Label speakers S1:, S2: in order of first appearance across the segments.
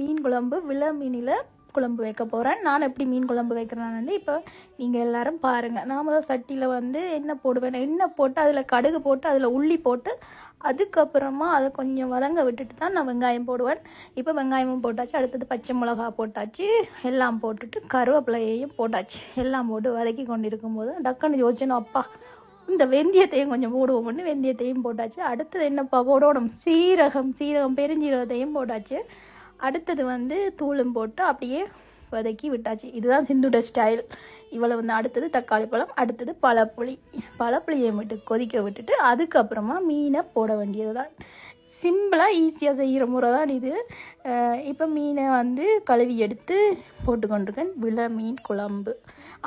S1: மீன் குழம்பு வில மீனில் குழம்பு வைக்க போகிறேன். நான் எப்படி மீன் குழம்பு வைக்கிறேன்னு இப்போ நீங்கள் எல்லோரும் பாருங்கள். நான் முதல் சட்டியில் வந்து எண்ணெய் போடுவேன். எண்ணெய் போட்டு அதில் கடுகு போட்டு அதில் உள்ளி போட்டு அதுக்கப்புறமா அதை கொஞ்சம் வதங்க விட்டுட்டு தான் நான் வெங்காயம் போடுவேன். இப்போ வெங்காயமும் போட்டாச்சு, அடுத்தது பச்சை மிளகா போட்டாச்சு, எல்லாம் போட்டுட்டு கருவேப்பிலையையும் போட்டாச்சு. எல்லாம் போட்டு வதக்கி கொண்டு இருக்கும்போது டக்குன்னு யோசிச்சேன், அப்பா இந்த வெந்தயத்தையும் கொஞ்சம் போடுவோம்னு வெந்தயத்தையும் போட்டாச்சு. அடுத்தது என்னப்பா போடணும், சீரகம் பெருஞ்சீரகத்தையும் போட்டாச்சு. அடுத்தது வந்து தூளும் போட்டு அப்படியே வதக்கி விட்டாச்சு. இதுதான் சிந்துட ஸ்டைல். இவ்வளவு வந்து அடுத்தது தக்காளி பழம், அடுத்தது பழப்புளியை விட்டு கொதிக்க விட்டுட்டு அதுக்கப்புறமா மீனை போட வேண்டியது தான். சிம்பிளாக ஈஸியாக செய்கிற முறை தான் இது. இப்போ மீனை வந்து கழுவி எடுத்து போட்டுக்கொண்டிருக்கேன் வில மீன் குழம்பு.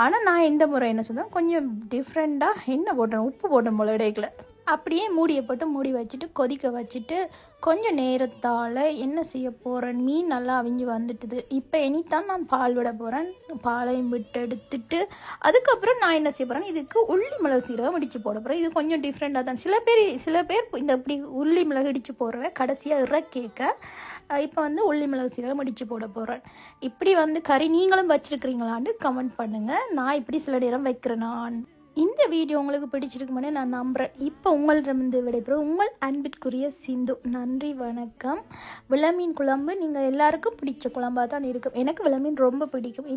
S1: ஆனால் நான் இந்த முறை என்ன சொன்னேன், கொஞ்சம் டிஃப்ரெண்ட்டாக என்ன போட்டேன், உப்பு போட்டேன் போல இடையில. அப்படியே மூடியை போட்டு மூடி வச்சுட்டு கொதிக்க வச்சுட்டு கொஞ்சம் நேரத்தால் என்ன செய்ய போகிறேன், மீன் நல்லா அவிஞ்சு வந்துட்டுது. இப்போ இனித்தான் நான் பால் விட போகிறேன். பாலையும் விட்டு எடுத்துட்டு அதுக்கப்புறம் நான் என்ன செய்ய போகிறேன், இதுக்கு உள்ளி மிளகு சீரகம் இடித்து போட போகிறேன். இது கொஞ்சம் டிஃப்ரெண்ட்டாக தான். சில பேர் இந்த இப்படி உள்ளி மிளகு இடித்து போடுறேன் கடைசியாக இறக்கேக்க. இப்போ வந்து உள்ளி மிளகு சீரகம் இடித்து போட போகிறேன். இப்படி வந்து கறி நீங்களும் வச்சுருக்கிறீங்களான்னு கமெண்ட் பண்ணுங்கள். நான் இப்படி சில நேரம் வைக்கிறேன். நான் இந்த வீடியோ உங்களுக்கு பிடிச்சிருக்குமென்னு நான் நம்புகிறேன். இப்போ உங்களிடமிருந்து விடைபெறும் உங்கள் அன்பிற்குரிய சிந்து. நன்றி, வணக்கம். விலமீன் குழம்பு நீங்கள் எல்லாருக்கும் பிடிச்ச குழம்பாக தான் இருக்கும். எனக்கு விலமீன் ரொம்ப பிடிக்கும்.